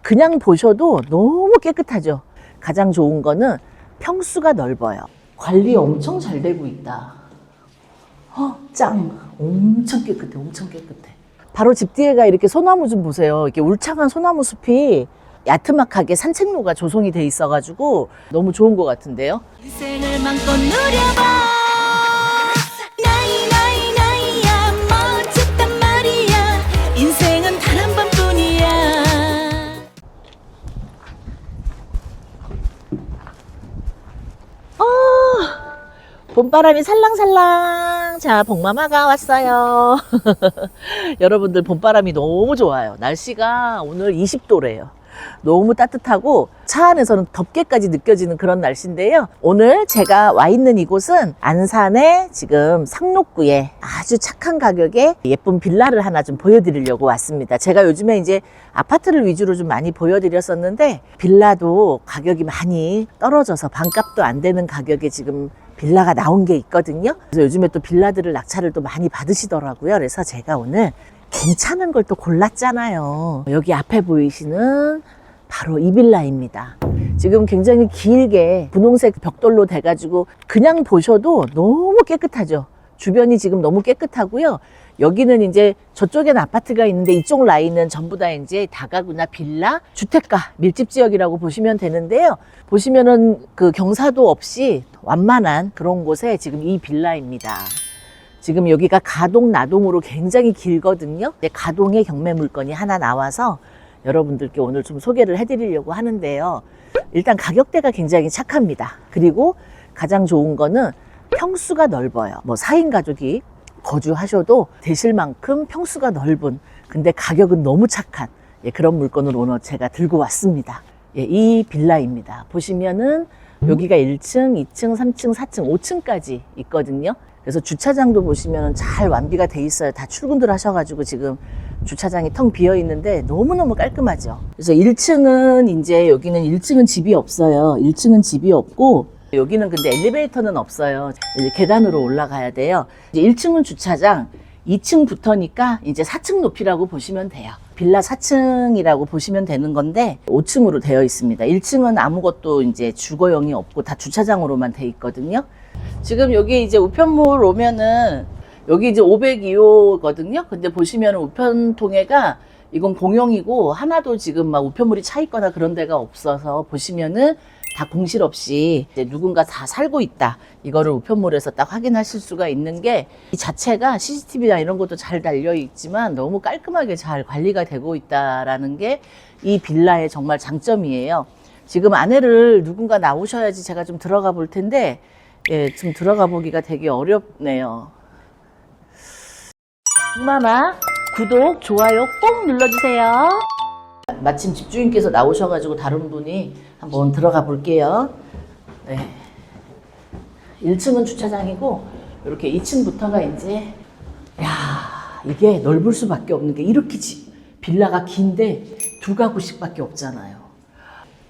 그냥 보셔도 너무 깨끗하죠. 가장 좋은 거는 평수가 넓어요. 관리 엄청 잘 되고 있다. 짱! 엄청 깨끗해, 엄청 깨끗해. 바로 집 뒤에가 이렇게 소나무 좀 보세요. 이렇게 울창한 소나무 숲이 야트막하게 산책로가 조성이 돼 있어가지고 너무 좋은 것 같은데요. 인생을 맘껏 누려봐. 나이 나이야 멋졌단 말이야. 인생은 단 한 번뿐이야. 봄바람이 살랑살랑. 자, 복마마가 왔어요. 여러분들 봄바람이 너무 좋아요. 날씨가 오늘 20도래요. 너무 따뜻하고 차 안에서는 덥게까지 느껴지는 그런 날씨인데요. 오늘 제가 와 있는 이곳은 안산의 지금 상록구에 아주 착한 가격에 예쁜 빌라를 하나 좀 보여드리려고 왔습니다. 제가 요즘에 이제 아파트를 위주로 좀 많이 보여드렸었는데 빌라도 가격이 많이 떨어져서 반값도 안 되는 가격에 지금 빌라가 나온 게 있거든요. 그래서 요즘에 또 빌라들을 낙찰을 또 많이 받으시더라고요. 그래서 제가 오늘 괜찮은 걸 또 골랐잖아요. 여기 앞에 보이시는 바로 이 빌라입니다. 지금 굉장히 길게 분홍색 벽돌로 돼가지고 그냥 보셔도 너무 깨끗하죠. 주변이 지금 너무 깨끗하고요. 여기는 이제 저쪽에는 아파트가 있는데 이쪽 라인은 전부 다 이제 다가구나 빌라, 주택가, 밀집 지역이라고 보시면 되는데요. 보시면은 그 경사도 없이 완만한 그런 곳에 지금 이 빌라입니다. 지금 여기가 가동, 나동으로 굉장히 길거든요. 가동에 경매 물건이 하나 나와서 여러분들께 오늘 좀 소개를 해드리려고 하는데요. 일단 가격대가 굉장히 착합니다. 그리고 가장 좋은 거는 평수가 넓어요. 뭐 4인 가족이 거주하셔도 되실 만큼 평수가 넓은, 근데 가격은 너무 착한 그런 물건을 오늘 제가 들고 왔습니다. 이 빌라입니다. 보시면은 여기가 1층, 2층, 3층, 4층, 5층까지 있거든요. 그래서 주차장도 보시면 잘 완비가 돼 있어요. 다 출근들 하셔가지고 지금 주차장이 텅 비어 있는데 너무너무 깔끔하죠. 그래서 1층은 이제 여기는 1층은 집이 없어요. 1층은 집이 없고 여기는 근데 엘리베이터는 없어요. 이제 계단으로 올라가야 돼요. 이제 1층은 주차장, 2층부터니까 이제 4층 높이라고 보시면 돼요. 빌라 4층이라고 보시면 되는 건데 5층으로 되어 있습니다. 1층은 아무것도 이제 주거용이 없고 다 주차장으로만 돼 있거든요. 지금 여기 이제 우편물 오면은 여기 이제 502호거든요. 근데 보시면은 우편통해가 이건 공용이고 하나도 지금 막 우편물이 차 있거나 그런 데가 없어서 보시면은 다 공실 없이 이제 누군가 다 살고 있다. 이거를 우편물에서 딱 확인하실 수가 있는 게 이 자체가 CCTV나 이런 것도 잘 달려 있지만 너무 깔끔하게 잘 관리가 되고 있다라는 게 이 빌라의 정말 장점이에요. 지금 안에를 누군가 나오셔야지 제가 좀 들어가 볼 텐데 좀 들어가 보기가 되게 어렵네요. 마마 구독, 좋아요 꼭 눌러주세요. 마침 집주인께서 나오셔가지고 다른 분이 한번 들어가 볼게요. 네. 1층은 주차장이고 이렇게 2층부터가 이제 이게 넓을 수밖에 없는 게 이렇게 빌라가 긴데 두 가구씩밖에 없잖아요.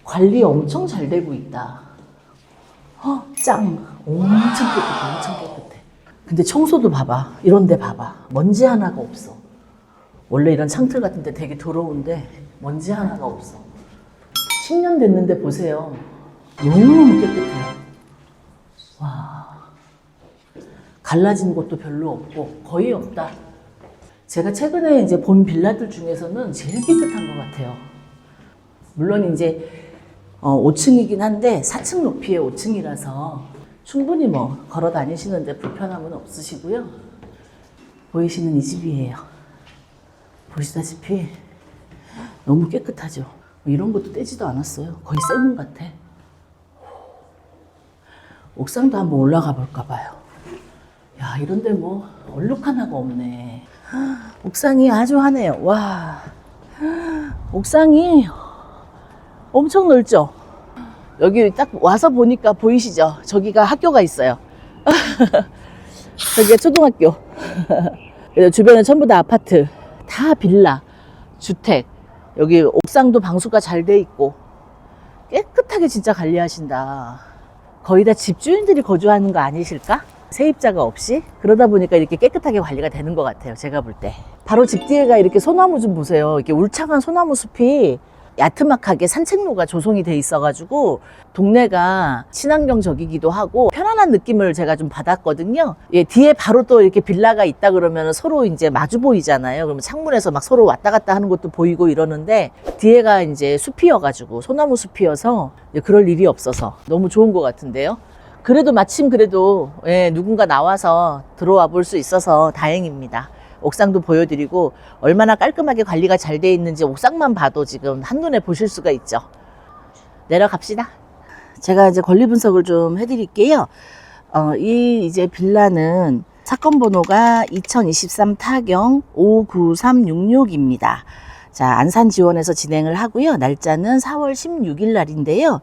관리 엄청 잘 되고 있다. 짱! 엄청 깨끗해, 엄청 깨끗해. 근데 청소도 봐봐. 이런 데 봐봐. 먼지 하나가 없어. 원래 이런 창틀 같은 데 되게 더러운데 먼지 하나가 없어. 10년 됐는데 보세요. 너무너무 깨끗해요. 와. 갈라진 곳도 별로 없고 거의 없다. 제가 최근에 이제 본 빌라들 중에서는 제일 깨끗한 것 같아요. 물론 이제 5층이긴 한데 4층 높이의 5층이라서 충분히 뭐 걸어 다니시는데 불편함은 없으시고요. 보이시는 이 집이에요. 보시다시피 너무 깨끗하죠. 이런 것도 떼지도 않았어요. 거의 새 문 같아. 옥상도 한번 올라가 볼까 봐요. 야, 이런데 뭐 얼룩 하나가 없네. 옥상이 아주 하네요. 와, 옥상이 엄청 넓죠? 여기 딱 와서 보니까 보이시죠? 저기가 학교가 있어요. 저기가 초등학교. 그래서 주변에 전부 다 아파트, 다 빌라, 주택. 여기 옥상도 방수가 잘 돼 있고 깨끗하게 진짜 관리하신다. 거의 다 집주인들이 거주하는 거 아니실까? 세입자가 없이? 그러다 보니까 이렇게 깨끗하게 관리가 되는 것 같아요. 제가 볼 때. 바로 집 뒤에가 이렇게 소나무 좀 보세요. 이렇게 울창한 소나무 숲이 야트막하게 산책로가 조성이 돼 있어가지고 동네가 친환경적이기도 하고 편안한 느낌을 제가 좀 받았거든요. 예, 뒤에 바로 또 이렇게 빌라가 있다 그러면 서로 이제 마주 보이잖아요. 그러면 창문에서 막 서로 왔다 갔다 하는 것도 보이고 이러는데 뒤에가 이제 숲이어가지고 소나무 숲이어서 그럴 일이 없어서 너무 좋은 것 같은데요. 그래도 마침 그래도 예, 누군가 나와서 들어와 볼 수 있어서 다행입니다. 옥상도 보여드리고 얼마나 깔끔하게 관리가 잘 돼 있는지 옥상만 봐도 지금 한눈에 보실 수가 있죠. 내려갑시다. 제가 이제 권리 분석을 좀 해드릴게요. 이 이제 빌라는 사건 번호가 2023 타경 59366입니다. 자, 안산 지원에서 진행을 하고요. 날짜는 4월 16일 날인데요.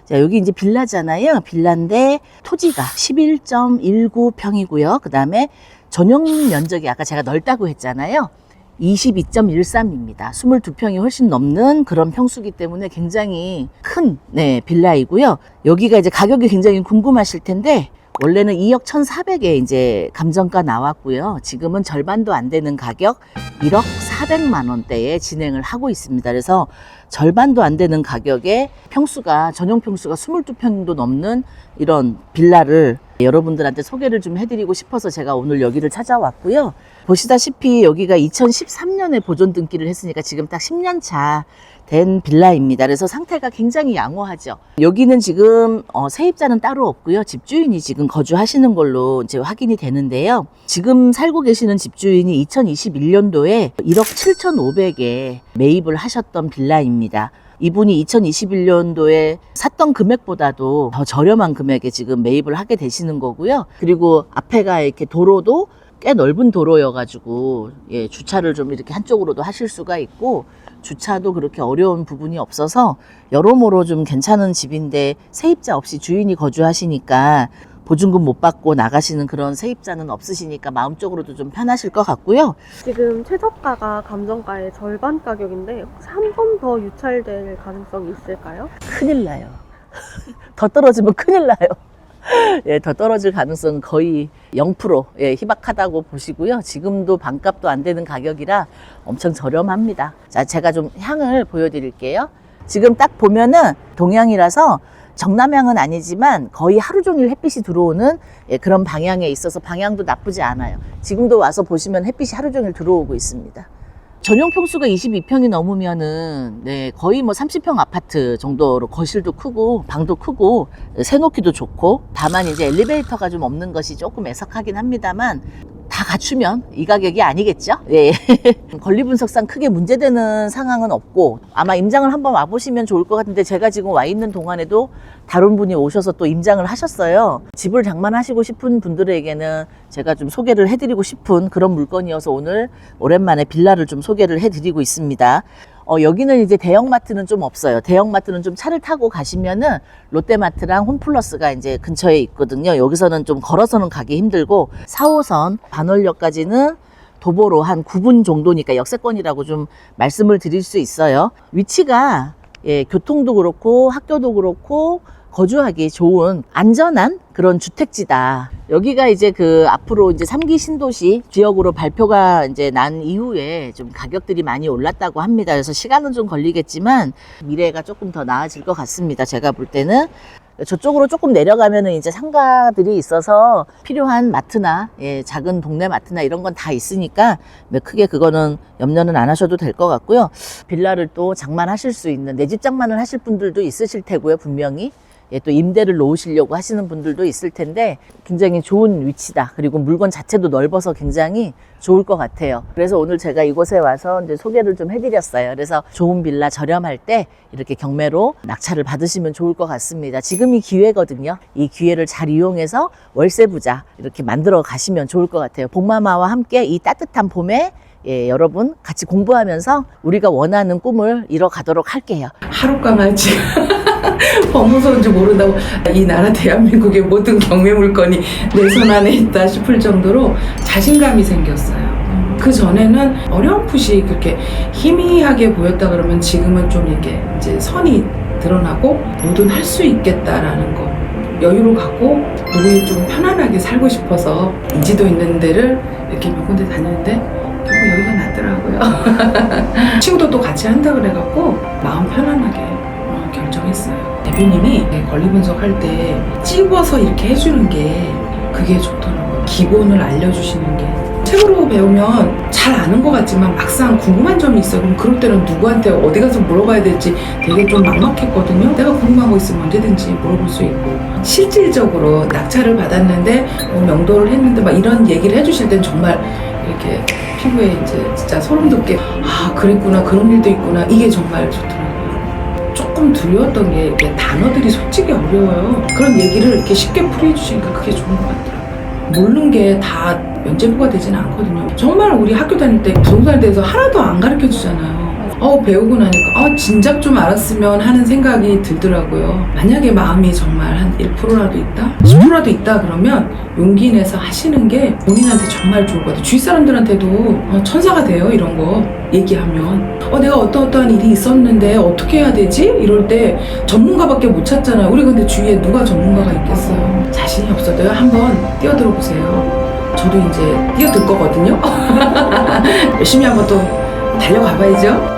자, 여기 이제 빌라잖아요. 빌라인데 토지가 11.19평이고요. 그 다음에 전용 면적이 아까 제가 넓다고 했잖아요. 22.13입니다. 22평이 훨씬 넘는 그런 평수기 때문에 굉장히 큰 빌라이고요. 여기가 이제 가격이 굉장히 궁금하실 텐데 원래는 2억 1,400에 이제 감정가 나왔고요. 지금은 절반도 안 되는 가격 1억 400만 원대에 진행을 하고 있습니다. 그래서 절반도 안 되는 가격에 평수가 전용 평수가 22평도 넘는 이런 빌라를 여러분들한테 소개를 좀 해드리고 싶어서 제가 오늘 여기를 찾아왔고요. 보시다시피 여기가 2013년에 보존 등기를 했으니까 지금 딱 10년 차 된 빌라입니다. 그래서 상태가 굉장히 양호하죠. 여기는 지금 세입자는 따로 없고요. 집주인이 지금 거주하시는 걸로 이제 확인이 되는데요. 지금 살고 계시는 집주인이 2021년도에 1억 7,500에 매입을 하셨던 빌라입니다. 이분이 2021년도에 샀던 금액보다도 더 저렴한 금액에 지금 매입을 하게 되시는 거고요. 그리고 앞에가 이렇게 도로도 꽤 넓은 도로여가지고 예, 주차를 좀 이렇게 한쪽으로도 하실 수가 있고 주차도 그렇게 어려운 부분이 없어서 여러모로 좀 괜찮은 집인데 세입자 없이 주인이 거주하시니까 보증금 못 받고 나가시는 그런 세입자는 없으시니까 마음적으로도 좀 편하실 것 같고요. 지금 최저가가 감정가의 절반 가격인데 혹시 한 번 더 유찰될 가능성이 있을까요? 큰일 나요. 더 떨어지면 큰일 나요. 예, 더 떨어질 가능성은 거의 0%, 예, 희박하다고 보시고요. 지금도 반값도 안 되는 가격이라 엄청 저렴합니다. 자, 제가 좀 향을 보여드릴게요. 지금 딱 보면은 동향이라서 정남향은 아니지만 거의 하루 종일 햇빛이 들어오는 예, 그런 방향에 있어서 방향도 나쁘지 않아요. 지금도 와서 보시면 햇빛이 하루 종일 들어오고 있습니다. 전용 평수가 22평이 넘으면은 거의 뭐 30평 아파트 정도로 거실도 크고 방도 크고 새놓기도 좋고 다만 이제 엘리베이터가 좀 없는 것이 조금 애석하긴 합니다만 다 갖추면 이 가격이 아니겠죠? 예. 권리 분석상 크게 문제되는 상황은 없고 아마 임장을 한번 와보시면 좋을 것 같은데 제가 지금 와 있는 동안에도 다른 분이 오셔서 또 임장을 하셨어요. 집을 장만하시고 싶은 분들에게는 제가 좀 소개를 해드리고 싶은 그런 물건이어서 오늘 오랜만에 빌라를 좀 소개를 해드리고 있습니다. 여기는 이제 대형마트는 좀 없어요. 대형마트는 좀 차를 타고 가시면은 롯데마트랑 홈플러스가 이제 근처에 있거든요. 여기서는 좀 걸어서는 가기 힘들고 4호선 반월역까지는 도보로 한 9분 정도니까 역세권이라고 좀 말씀을 드릴 수 있어요. 위치가 예, 교통도 그렇고 학교도 그렇고 거주하기 좋은 안전한 그런 주택지다. 여기가 이제 그 앞으로 이제 3기 신도시 지역으로 발표가 이제 난 이후에 좀 가격들이 많이 올랐다고 합니다. 그래서 시간은 좀 걸리겠지만 미래가 조금 더 나아질 것 같습니다. 제가 볼 때는 저쪽으로 조금 내려가면은 이제 상가들이 있어서 필요한 마트나 예, 작은 동네 마트나 이런 건 다 있으니까 크게 그거는 염려는 안 하셔도 될 것 같고요. 빌라를 또 장만하실 수 있는 내 집 장만을 하실 분들도 있으실 테고요. 분명히 예, 또 임대를 놓으시려고 하시는 분들도 있을 텐데 굉장히 좋은 위치다. 그리고 물건 자체도 넓어서 굉장히 좋을 것 같아요. 그래서 오늘 제가 이곳에 와서 이제 소개를 좀 해드렸어요. 그래서 좋은 빌라 저렴할 때 이렇게 경매로 낙찰을 받으시면 좋을 것 같습니다. 지금이 기회거든요. 이 기회를 잘 이용해서 월세 부자 이렇게 만들어 가시면 좋을 것 같아요. 복마마와 함께 이 따뜻한 봄에 예, 여러분 같이 공부하면서 우리가 원하는 꿈을 이뤄가도록 할게요. 하룻강아지 법무서인지 모른다고 이 나라 대한민국의 모든 경매 물건이 내 손 안에 있다 싶을 정도로 자신감이 생겼어요. 그 전에는 어렴풋이 그렇게 희미하게 보였다 그러면 지금은 좀 이렇게 이제 선이 드러나고 뭐든 할 수 있겠다라는 거 여유를 갖고 우리 좀 편안하게 살고 싶어서 인지도 있는 데를 이렇게 몇 군데 다니는데 결국 여기가 낫더라고요. 친구도 같이 한다 그래갖고 마음 편안하게 결정했어요. 대표님이 권리 분석할 때 찝어서 이렇게 해주는 게 그게 좋더라고요. 기본을 알려주시는 게. 책으로 배우면 잘 아는 것 같지만 막상 궁금한 점이 있어요. 그럼 그럴 때는 누구한테 어디 가서 물어봐야 될지 되게 좀 막막했거든요. 내가 궁금한 거 있으면 언제든지 물어볼 수 있고, 실질적으로 낙찰을 받았는데 명도를 했는데 막 이런 얘기를 해주실 땐 정말 이렇게 피부에 이제 진짜 소름 돋게, 아 그랬구나, 그런 일도 있구나, 이게 정말 좋더라고요. 조금 두려웠던 게 이게 단어들이 솔직히 어려워요. 그런 얘기를 이렇게 쉽게 풀이해주시니까 그게 좋은 것 같더라고요. 모르는 게 다 면제부가 되지는 않거든요. 정말 우리 학교 다닐 때 부동산에 대해서 하나도 안 가르쳐 주잖아요. 배우고 나니까 진작 좀 알았으면 하는 생각이 들더라고요. 만약에 마음이 정말 한 1%라도 있다? 10%라도 있다 그러면 용기 내서 하시는 게 본인한테 정말 좋을 것 같아요. 주위 사람들한테도 천사가 돼요, 이런 거 얘기하면. 내가 어떠한 일이 있었는데 어떻게 해야 되지? 이럴 때 전문가밖에 못 찾잖아요. 우리 근데 주위에 누가 전문가가 있겠어요. 자신이 없어도요, 한번 뛰어들어 보세요. 저도 이제 뛰어들 거거든요. 열심히 한번 또 달려가 봐야죠.